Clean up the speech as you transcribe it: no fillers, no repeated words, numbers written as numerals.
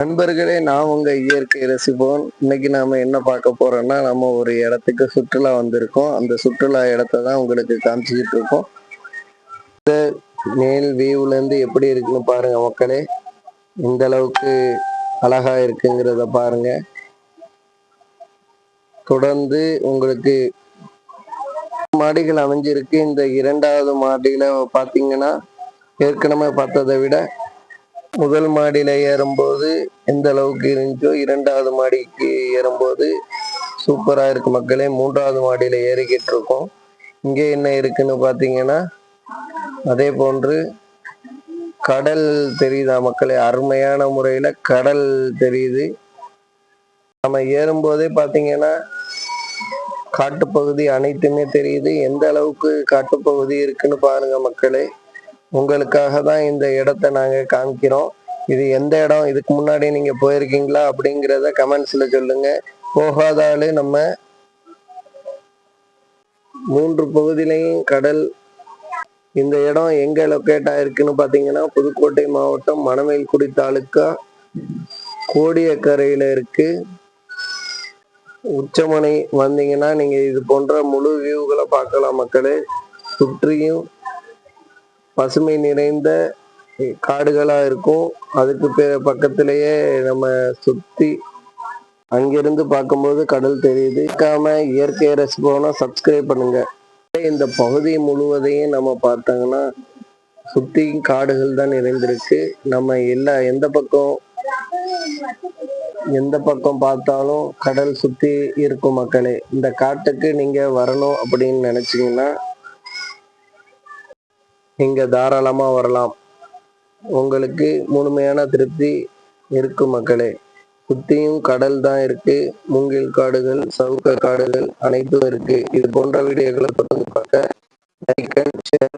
நண்பர்களே, நான் உங்க இயற்கை ரசிப்போன். இன்னைக்கு நாம என்ன பார்க்க போறோம்னா, நம்ம ஒரு இடத்துக்கு சுற்றுலா வந்திருக்கோம். அந்த சுற்றுலா இடத்த தான் உங்களுக்கு காமிச்சுக்கிட்டு இருக்கோம். மேல் வியூல இருந்து எப்படி இருக்குன்னு பாருங்க மக்களே. இந்த அளவுக்கு அழகா இருக்குங்கிறத பாருங்க. தொடர்ந்து உங்களுக்கு மாடிகள் அமைஞ்சிருக்கு. இந்த இரண்டாவது மாடியில பாத்தீங்கன்னா, ஏற்கனவே பார்த்ததை விட முதல் மாடியில ஏறும்போது எந்த அளவுக்கு இருந்துச்சோ, இரண்டாவது மாடிக்கு ஏறும்போது சூப்பரா இருக்கு மக்களே. மூன்றாவது மாடியில ஏறிக்கிட்டு இருக்கோம். இங்கே என்ன இருக்குன்னு பாத்தீங்கன்னா, அதே போன்று கடல் தெரியுதா மக்களே? அருமையான முறையில கடல் தெரியுது. நம்ம ஏறும்போதே பாத்தீங்கன்னா காட்டுப்பகுதி அனைத்துமே தெரியுது. எந்த அளவுக்கு காட்டுப்பகுதி இருக்குன்னு பாருங்க மக்களே. உங்களுக்காக தான் இந்த இடத்த நாங்க காமிக்கிறோம். இது எந்த இடம், இதுக்கு முன்னாடி நீங்க போயிருக்கீங்களா அப்படிங்கிறத கமெண்ட்ஸ்ல சொல்லுங்க. போகாத ஆளு நம்ம 3 பகுதியிலையும் கடல். இந்த இடம் எங்க லொக்கேட் ஆயிருக்குன்னு பாத்தீங்கன்னா, புதுக்கோட்டை மாவட்டம் மணமேல்குடி தாலுக்கா கோடியக்கரையில இருக்கு. உச்சமனை வந்தீங்கன்னா நீங்க இது போன்ற முழு வியூகளை பார்க்கலாம் மக்களே. சுற்றியும் பசுமை நிறைந்த காடுகளா இருக்கும். அதுக்கு பக்கத்திலேயே நம்ம சுத்தி அங்கிருந்து பார்க்கும்போது கடல் தெரியுது. இயற்கையை ரசிப்போம்னா சப்ஸ்கிரைப் பண்ணுங்க. இந்த பகுதி முழுவதையும் நம்ம பார்த்தாங்கன்னா சுத்தி காடுகள் தான் நிறைந்திருக்கு. நம்ம எந்த பக்கம் பார்த்தாலும் கடல் சுத்தி இருக்கும் மக்களே. இந்த காட்டுக்கு நீங்க வரணும் அப்படின்னு நினைச்சீங்கன்னா நீங்க தாராளமா வரலாம். உங்களுக்கு முழுமையான திருப்தி இருக்கும் மக்களே. சுத்தியும் கடல் தான் இருக்கு. மூங்கில் காடுகள், சவுக்க காடுகள் அனைத்தும் இருக்கு. இது போன்ற வீடியோக்களை தொடர்ந்து பார்க்க லைக் அண்ட் ஷேர்